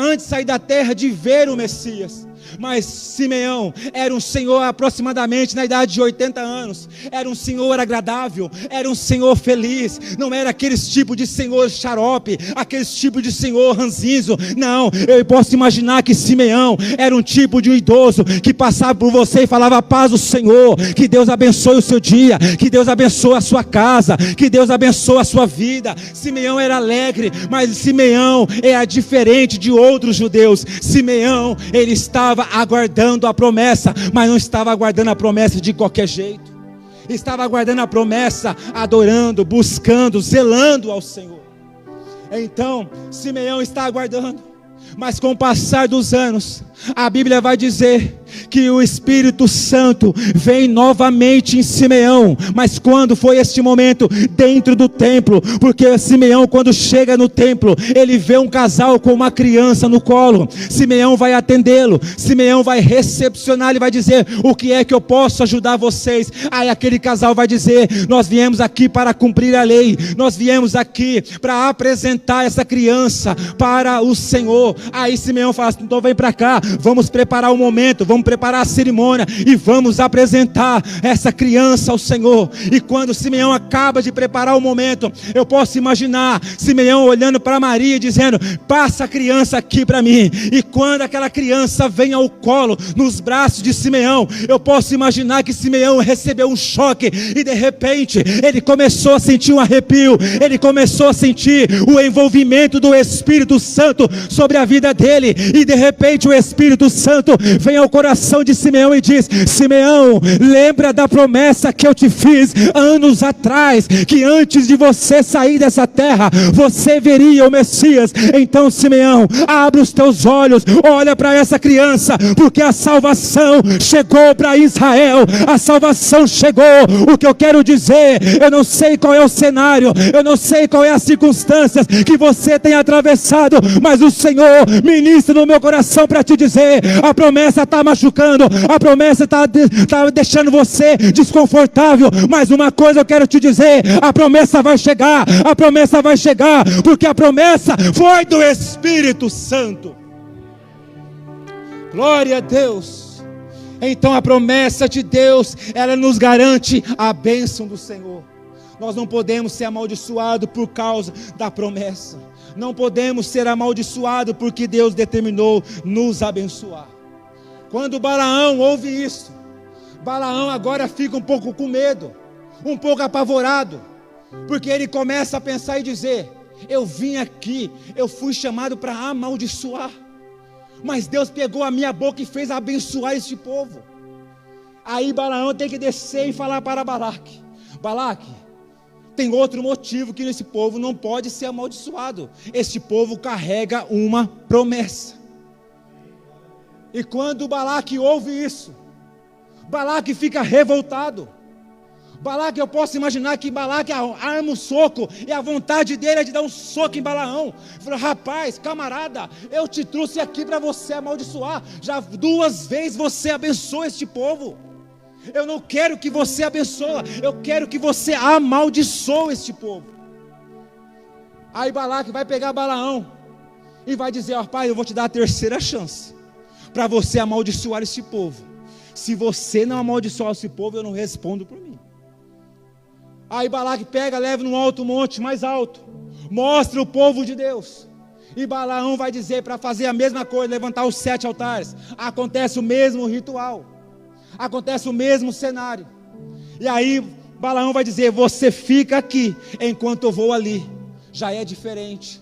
antes de sair da terra, de ver o Messias. Mas Simeão era um senhor aproximadamente na idade de 80 anos, era um senhor agradável, era um senhor feliz, não era aqueles tipo de senhor xarope, aqueles tipo de senhor ranzinzo. Não, eu posso imaginar que Simeão era um tipo de um idoso que passava por você e falava: paz do Senhor, que Deus abençoe o seu dia, que Deus abençoe a sua casa, que Deus abençoe a sua vida. Simeão era alegre, mas Simeão era diferente de outros judeus. Simeão, ele estava aguardando a promessa, mas não estava aguardando a promessa de qualquer jeito. Estava aguardando a promessa, adorando, buscando, zelando ao Senhor. Então Simeão está aguardando, mas com o passar dos anos, a Bíblia vai dizer que o Espírito Santo vem novamente em Simeão. Mas quando foi este momento? Dentro do templo, porque Simeão, quando chega no templo, ele vê um casal com uma criança no colo. Simeão vai atendê-lo, Simeão vai recepcionar, ele vai dizer: o que é que eu posso ajudar vocês? Aí aquele casal vai dizer: nós viemos aqui para cumprir a lei, nós viemos aqui para apresentar essa criança para o Senhor. Aí Simeão fala assim: então vem para cá, vamos preparar o momento, vamos preparar a cerimônia e vamos apresentar essa criança ao Senhor. E quando Simeão acaba de preparar o momento, eu posso imaginar Simeão olhando para Maria e dizendo: passa a criança aqui para mim. E quando aquela criança vem ao colo, nos braços de Simeão, eu posso imaginar que Simeão recebeu um choque e de repente ele começou a sentir um arrepio, ele começou a sentir o envolvimento do Espírito Santo sobre a vida dele. E de repente o Espírito Santo vem ao coração de Simeão e diz: Simeão, lembra da promessa que eu te fiz anos atrás, que antes de você sair dessa terra, você veria o Messias. Então Simeão, abre os teus olhos, olha para essa criança, porque a salvação chegou para Israel, a salvação chegou. O que eu quero dizer, eu não sei qual é o cenário, eu não sei qual é as circunstâncias que você tem atravessado, mas o Senhor ministra no meu coração para te dizer: a promessa está machucando, a promessa está deixando você desconfortável, mas uma coisa eu quero te dizer: a promessa vai chegar, a promessa vai chegar, porque a promessa foi do Espírito Santo. Glória a Deus. Então a promessa de Deus, ela nos garante a bênção do Senhor. Nós não podemos ser amaldiçoados por causa da promessa, não podemos ser amaldiçoados porque Deus determinou nos abençoar. Quando Balaão ouve isso, Balaão agora fica um pouco com medo, um pouco apavorado, porque ele começa a pensar e dizer: eu vim aqui, eu fui chamado para amaldiçoar, mas Deus pegou a minha boca e fez abençoar este povo. Aí Balaão tem que descer e falar para Balaque: Balaque, tem outro motivo que esse povo não pode ser amaldiçoado. Este povo carrega uma promessa. E quando Balaque ouve isso, Balaque fica revoltado. Balaque, eu posso imaginar que Balaque arma um soco, e a vontade dele é de dar um soco em Balaão. Ele falou: rapaz, camarada, eu te trouxe aqui para você amaldiçoar, já 2 vezes você abençoa este povo. Eu não quero que você abençoe, eu quero que você amaldiçoe este povo. Aí Balaque vai pegar Balaão e vai dizer: ó pai, eu vou te dar a terceira chance para você amaldiçoar este povo. Se você não amaldiçoar esse povo, eu não respondo por mim. Aí Balaque pega, leva num alto monte, mais alto, mostra o povo de Deus. E Balaão vai dizer para fazer a mesma coisa, levantar os 7 altares. Acontece o mesmo ritual, acontece o mesmo cenário. E aí Balaão vai dizer: você fica aqui enquanto eu vou ali. Já é diferente.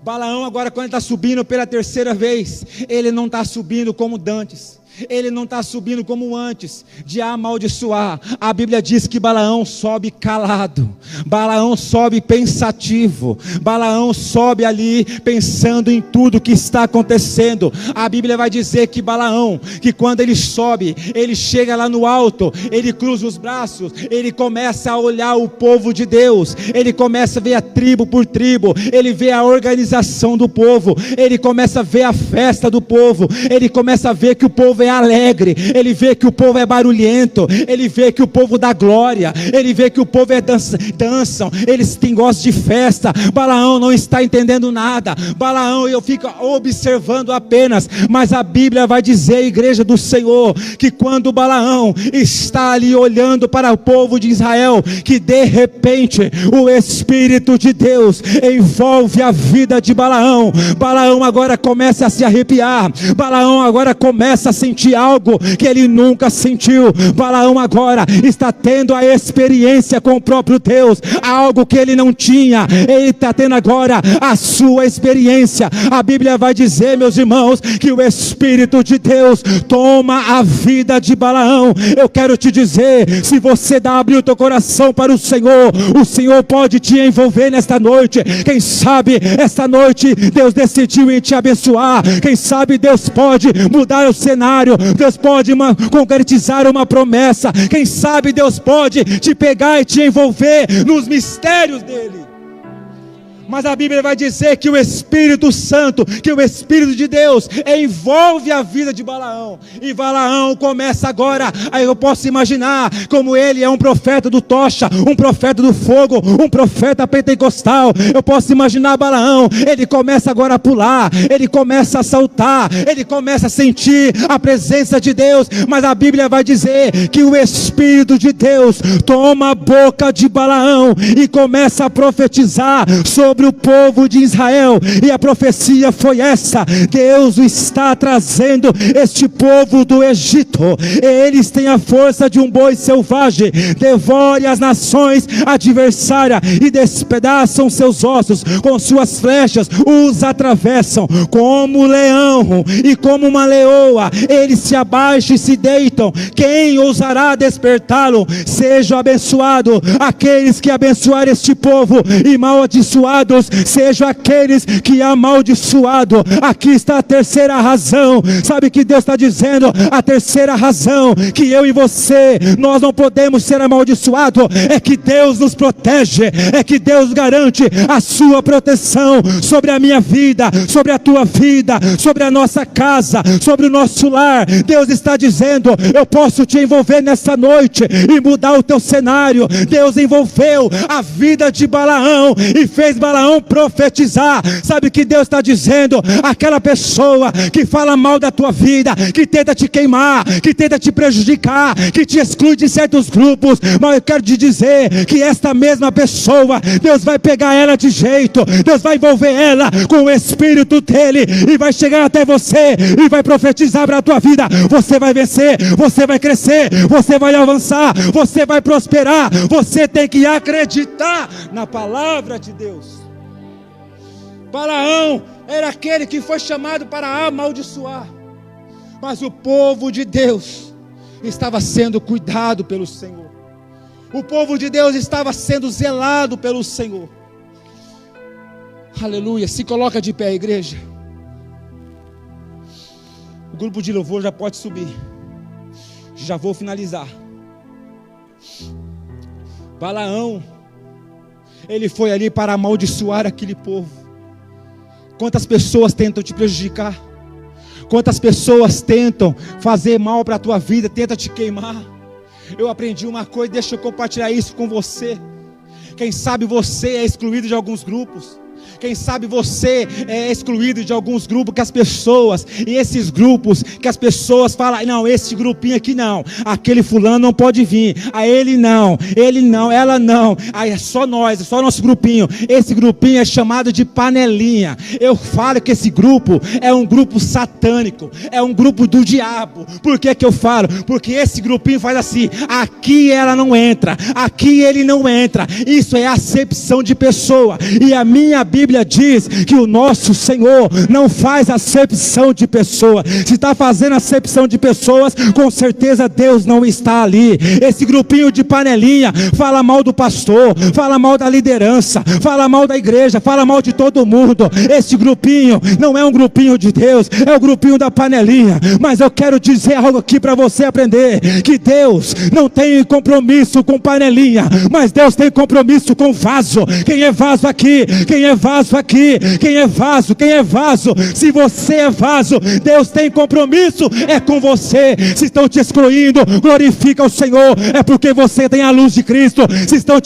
Balaão agora, quando ele está subindo pela terceira vez, ele não está subindo como dantes, ele não está subindo como antes de amaldiçoar. A Bíblia diz que Balaão sobe calado, Balaão sobe pensativo, Balaão sobe ali pensando em tudo que está acontecendo. A Bíblia vai dizer que Balaão, que quando ele sobe, ele chega lá no alto, ele cruza os braços, ele começa a olhar o povo de Deus, ele começa a ver a tribo por tribo, ele vê a organização do povo, ele começa a ver a festa do povo, ele começa a ver que o povo é alegre, ele vê que o povo é barulhento, ele vê que o povo dá glória, ele vê que o povo é dançam, eles têm gosto de festa. Balaão não está entendendo nada, Balaão eu fico observando apenas, mas a Bíblia vai dizer, igreja do Senhor, que quando Balaão está ali olhando para o povo de Israel, que de repente o Espírito de Deus envolve a vida de Balaão. Balaão agora começa a se arrepiar, Balaão agora começa a sentir algo que ele nunca sentiu. Balaão agora está tendo a experiência com o próprio Deus, algo que ele não tinha, ele está tendo agora a sua experiência. A Bíblia vai dizer, meus irmãos, que o Espírito de Deus toma a vida de Balaão. Eu quero te dizer, se você abrir o teu coração para o Senhor pode te envolver nesta noite. Quem sabe esta noite Deus decidiu em te abençoar, quem sabe Deus pode mudar o cenário, Deus pode concretizar uma promessa, quem sabe Deus pode te pegar e te envolver nos mistérios dele. Mas a Bíblia vai dizer que o Espírito Santo, que o Espírito de Deus envolve a vida de Balaão, e Balaão começa agora, aí eu posso imaginar como ele é um profeta do tocha, um profeta do fogo, um profeta pentecostal. Eu posso imaginar Balaão, ele começa agora a pular, ele começa a saltar, ele começa a sentir a presença de Deus. Mas a Bíblia vai dizer que o Espírito de Deus toma a boca de Balaão e começa a profetizar sobre o povo de Israel, e a profecia foi essa: Deus está trazendo este povo do Egito, eles têm a força de um boi selvagem, devore as nações adversárias e despedaçam seus ossos, com suas flechas os atravessam, como um leão e como uma leoa, eles se abaixam e se deitam, quem ousará despertá-lo? Seja abençoado aqueles que abençoarem este povo, e amaldiçoado sejam aqueles que amaldiçoado. Aqui está a terceira razão. Sabe que Deus está dizendo? A terceira razão que eu e você, nós não podemos ser amaldiçoados, é que Deus nos protege, é que Deus garante a sua proteção sobre a minha vida, sobre a tua vida, sobre a nossa casa, sobre o nosso lar. Deus está dizendo: eu posso te envolver nessa noite e mudar o teu cenário. Deus envolveu a vida de Balaão e fez Balaão profetizar. Sabe o que Deus está dizendo? Aquela pessoa que fala mal da tua vida, que tenta te queimar, que tenta te prejudicar, que te exclui de certos grupos, mas eu quero te dizer que esta mesma pessoa, Deus vai pegar ela de jeito, Deus vai envolver ela com o Espírito dele, e vai chegar até você e vai profetizar para a tua vida: você vai vencer, você vai crescer, você vai avançar, você vai prosperar. Você tem que acreditar na palavra de Deus. Balaão era aquele que foi chamado para amaldiçoar, mas o povo de Deus estava sendo cuidado pelo Senhor, o povo de Deus estava sendo zelado pelo Senhor. Aleluia. Se coloca de pé, igreja. O grupo de louvor já pode subir, já vou finalizar. Balaão, ele foi ali para amaldiçoar aquele povo. Quantas pessoas tentam te prejudicar? Quantas pessoas tentam fazer mal para a tua vida, tentam te queimar? eu aprendi uma coisa, deixa eu compartilhar isso com você. Quem sabe você é excluído de alguns grupos. Quem sabe você é excluído de alguns grupos que as pessoas, e esses grupos que as pessoas falam, não, esse grupinho aqui não, aquele fulano não pode vir, a ele não, ela não, aí é só nós, é só nosso grupinho. Esse grupinho é chamado de panelinha. Eu falo que esse grupo é um grupo satânico, é um grupo do diabo. Por que que eu falo? Porque esse grupinho faz assim, aqui ela não entra, aqui ele não entra. Isso é acepção de pessoa, e a minha Bíblia diz que o nosso Senhor não faz acepção de pessoas. Se está fazendo acepção de pessoas, com certeza Deus não está ali. Esse grupinho de panelinha fala mal do pastor, fala mal da liderança, fala mal da igreja, fala mal de todo mundo. Esse grupinho não é um grupinho de Deus, é o grupinho da panelinha. Mas eu quero dizer algo aqui para você aprender, que Deus não tem compromisso com panelinha, mas Deus tem compromisso com vaso. Quem é vaso aqui? Quem é vaso aqui? Quem é vaso? Quem é vaso? Se você é vaso, Deus tem compromisso é com você. Se estão te excluindo, glorifica o Senhor, é porque você tem a luz de Cristo. Se estão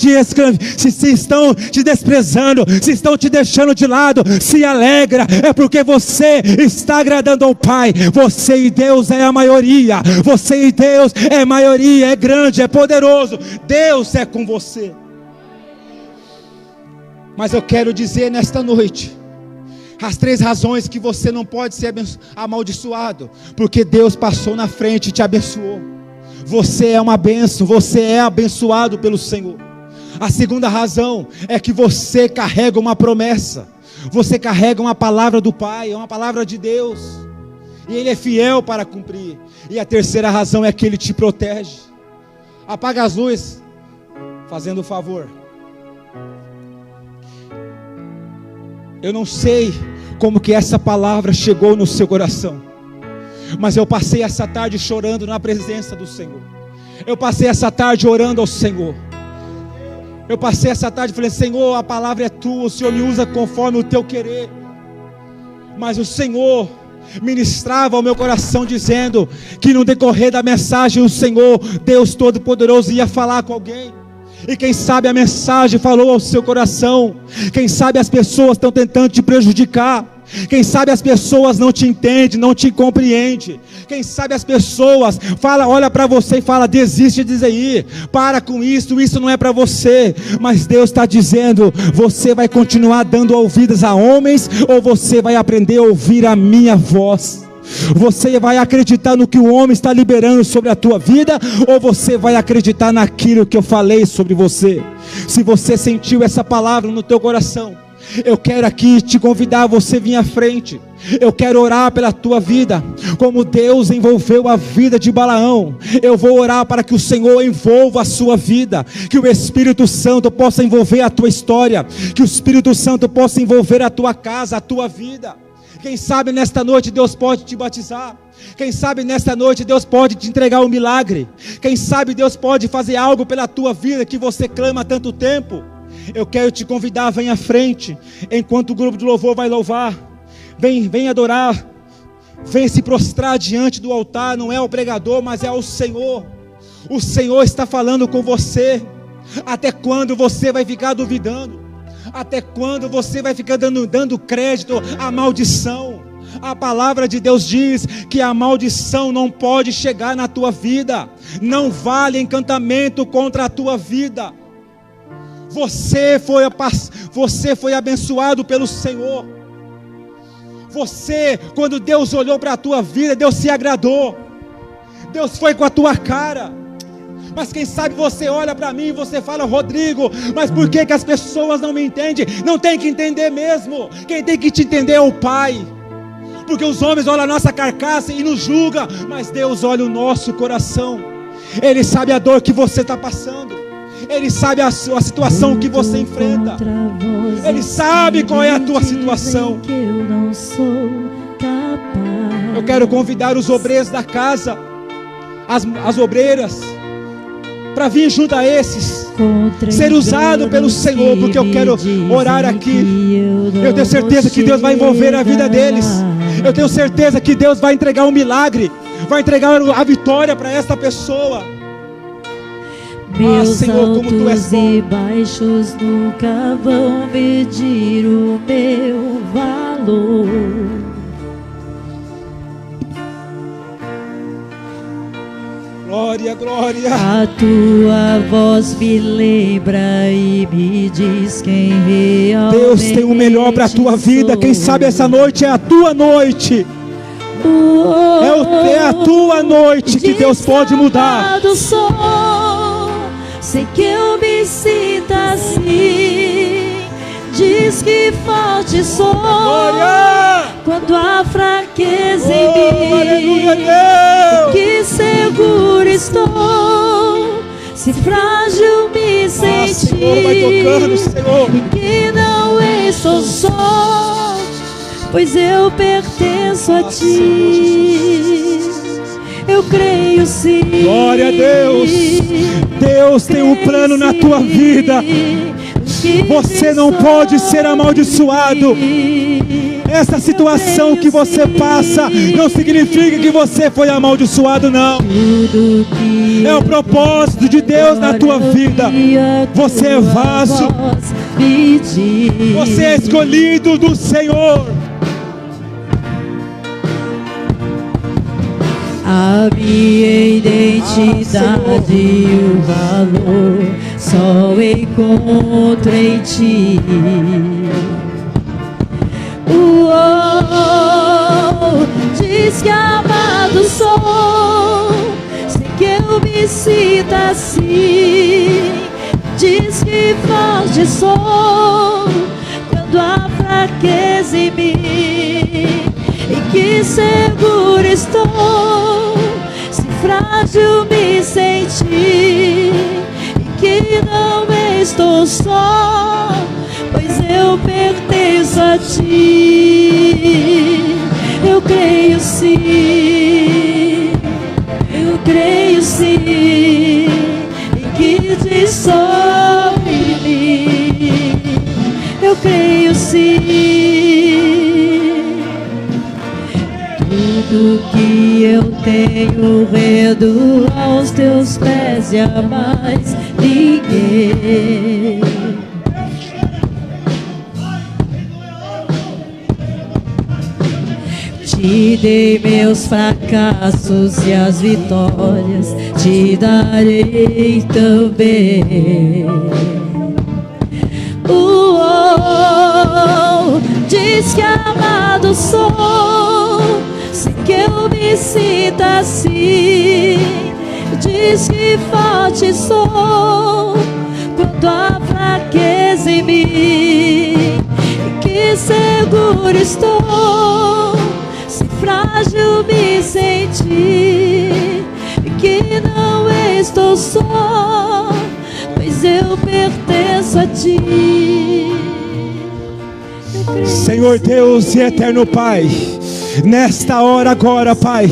se estão te desprezando, se estão te deixando de lado, se alegra, é porque você está agradando ao Pai. Você e Deus é a maioria, você e Deus é maioria, é grande, é poderoso. Deus é com você. Mas eu quero dizer nesta noite, as 3 razões que você não pode ser amaldiçoado, porque Deus passou na frente e te abençoou. Você é uma bênção, você é abençoado pelo Senhor. A segunda razão é que você carrega uma promessa, você carrega uma palavra do Pai, uma palavra de Deus, e Ele é fiel para cumprir. E a terceira razão é que Ele te protege. Apaga as luzes, fazendo o favor. Eu não sei como que essa palavra chegou no seu coração, mas eu passei essa tarde chorando na presença do Senhor. Eu passei essa tarde orando ao Senhor. Eu passei essa tarde e falei, Senhor, a palavra é tua, o Senhor me usa conforme o teu querer. Mas o Senhor ministrava ao meu coração dizendo que no decorrer da mensagem o Senhor, Deus Todo-Poderoso, ia falar com alguém. E quem sabe a mensagem falou ao seu coração. Quem sabe as pessoas estão tentando te prejudicar. Quem sabe as pessoas não te entendem, não te compreendem. Quem sabe as pessoas olha para você e fala, desiste de dizer aí, para com isso não é para você. Mas Deus está dizendo, você vai continuar dando ouvidos a homens, ou você vai aprender a ouvir a minha voz? Você vai acreditar no que o homem está liberando sobre a tua vida, ou você vai acreditar naquilo que eu falei sobre você? Se você sentiu essa palavra no teu coração, eu quero aqui te convidar a você vir à frente. Eu quero orar pela tua vida, como Deus envolveu a vida de Balaão. Eu vou orar para que o Senhor envolva a sua vida, que o Espírito Santo possa envolver a tua história, que o Espírito Santo possa envolver a tua casa, a tua vida. Quem sabe nesta noite Deus pode te batizar. Quem sabe nesta noite Deus pode te entregar um milagre. Quem sabe Deus pode fazer algo pela tua vida que você clama há tanto tempo. Eu quero te convidar, vem à frente, enquanto o grupo de louvor vai louvar. Vem adorar, vem se prostrar diante do altar. Não é o pregador, mas é o Senhor. O Senhor está falando com você. Até quando você vai ficar duvidando? Até quando você vai ficar dando crédito à maldição? A palavra de Deus diz que a maldição não pode chegar na tua vida. Não vale encantamento contra a tua vida. Você foi abençoado pelo Senhor. Você, quando Deus olhou para a tua vida, Deus se agradou. Deus foi com a tua cara. Mas quem sabe você olha para mim e você fala, Rodrigo, mas por que as pessoas não me entendem? Não tem que entender mesmo. Quem tem que te entender é o Pai. Porque os homens olham a nossa carcaça e nos julgam, mas Deus olha o nosso coração. Ele sabe a dor que você está passando. Ele sabe a situação que você enfrenta. Ele sabe qual é a tua situação. Eu quero convidar os obreiros da casa, as obreiras, para vir junto a esses, ser usado pelo Senhor, porque eu quero orar aqui. Eu tenho certeza que Deus vai envolver a vida deles. Eu tenho certeza que Deus vai entregar um milagre, vai entregar a vitória para esta pessoa. Meus Senhor, como Tu és altos bom. e baixos nunca vão medir o meu valor. Glória, glória. A Tua voz me lembra e me diz quem realmente Deus tem o melhor para a tua vida. Quem sabe essa noite é a tua noite. É a tua noite que Deus pode mudar. Sei que eu me sinta assim. Diz que forte sou. Glória! Quando há fraqueza em mim. Aleluia, Deus! Que seguro estou. Se frágil me senti. Senhor, vai tocando, Senhor. Que não estou só, pois eu pertenço a Ti. Eu creio sim. Glória a Deus. Deus tem um plano na tua vida. Você não pode ser amaldiçoado. Essa situação que você passa não significa que você foi amaldiçoado, não. É o propósito de Deus na tua vida. Você é vaso. Você é escolhido do Senhor. A minha identidade e o valor só encontro em Ti. Diz que amado sou, sei que eu me sinto assim. Diz que forte sou quando há fraqueza em mim. E que seguro estou, se frágil me senti. E que não estou só, pois eu pertenço a Ti. Eu creio sim, eu creio sim, em que Te sobre mim. Eu creio sim. Tudo que eu tenho rendo aos Teus pés e a mais ninguém. Te dei meus fracassos e as vitórias, Te darei também. Diz que amado sou, sei que eu me sinto assim. Diz que forte sou quando há fraqueza em mim. Que seguro estou, se frágil me senti. Que não estou só, pois eu pertenço a Ti. Senhor Deus e eterno Pai, nesta hora agora, Pai,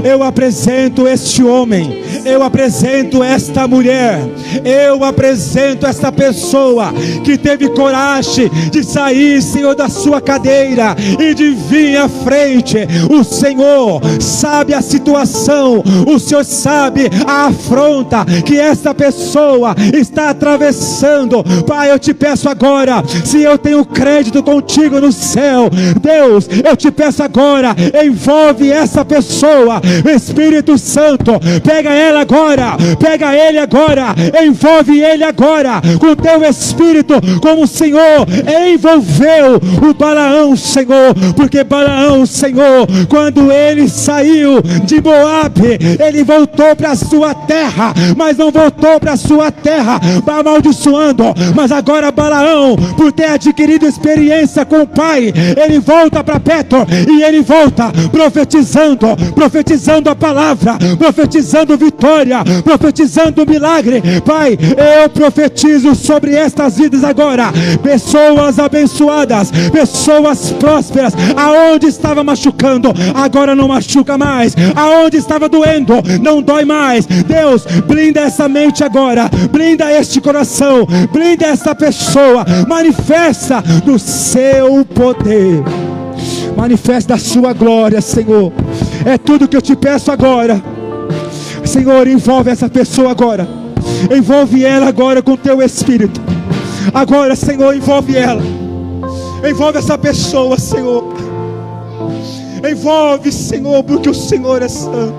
eu apresento este homem, eu apresento esta mulher, eu apresento esta pessoa que teve coragem de sair, Senhor, da sua cadeira e de vir à frente. O Senhor sabe a situação, o Senhor sabe a afronta que esta pessoa está atravessando. Pai, eu te peço agora, se eu tenho crédito contigo no céu, Deus, eu te peço agora, envolve essa pessoa, Espírito Santo, pega ela agora, pega ele agora, envolve ele agora com teu Espírito, como o Senhor envolveu o Balaão, Senhor, porque Balaão, Senhor, quando ele saiu de Moabe, ele voltou para a sua terra, mas não voltou para a sua terra amaldiçoando, mas agora Balaão, por ter adquirido experiência com o Pai, ele volta para perto e ele volta profetizando a palavra, profetizando vitória, profetizando milagre. Pai, eu profetizo sobre estas vidas agora, pessoas abençoadas, pessoas prósperas. Aonde estava machucando, agora não machuca mais. Aonde estava doendo, não dói mais. Deus, blinda essa mente agora, blinda este coração, blinda esta pessoa, manifesta do seu poder, manifesta a sua glória, Senhor. É tudo que eu te peço agora, Senhor. Envolve essa pessoa agora, Envolve ela agora com teu Espírito. Agora, Senhor, envolve ela. Envolve essa pessoa, Senhor. Envolve, Senhor, porque o Senhor é santo.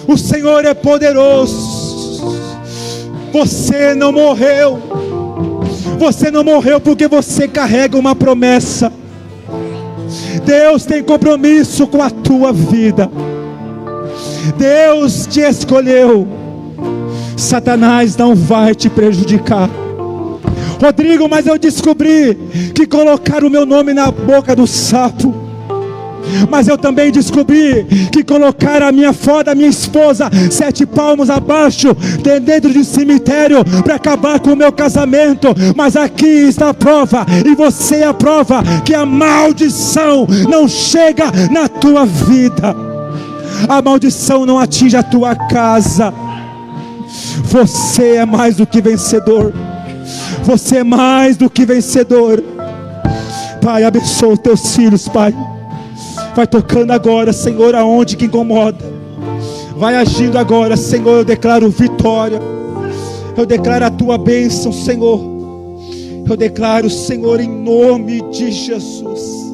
O Senhor é poderoso. Você não morreu. Você não morreu porque você carrega uma promessa. Deus tem compromisso com a tua vida. Deus te escolheu. Satanás não vai te prejudicar. Rodrigo, mas eu descobri que colocaram o meu nome na boca do sapo. Mas eu também descobri que colocaram a minha foto da minha esposa 7 palmos abaixo, dentro de cemitério, para acabar com o meu casamento. Mas aqui está a prova, e você é a prova, que a maldição não chega na tua vida. A maldição não atinge a tua casa. Você é mais do que vencedor. Você é mais do que vencedor. Pai, abençoa os teus filhos, Pai. Vai tocando agora, Senhor, aonde que incomoda. Vai agindo agora, Senhor. Eu declaro vitória. Eu declaro a tua bênção, Senhor. Eu declaro, Senhor, em nome de Jesus.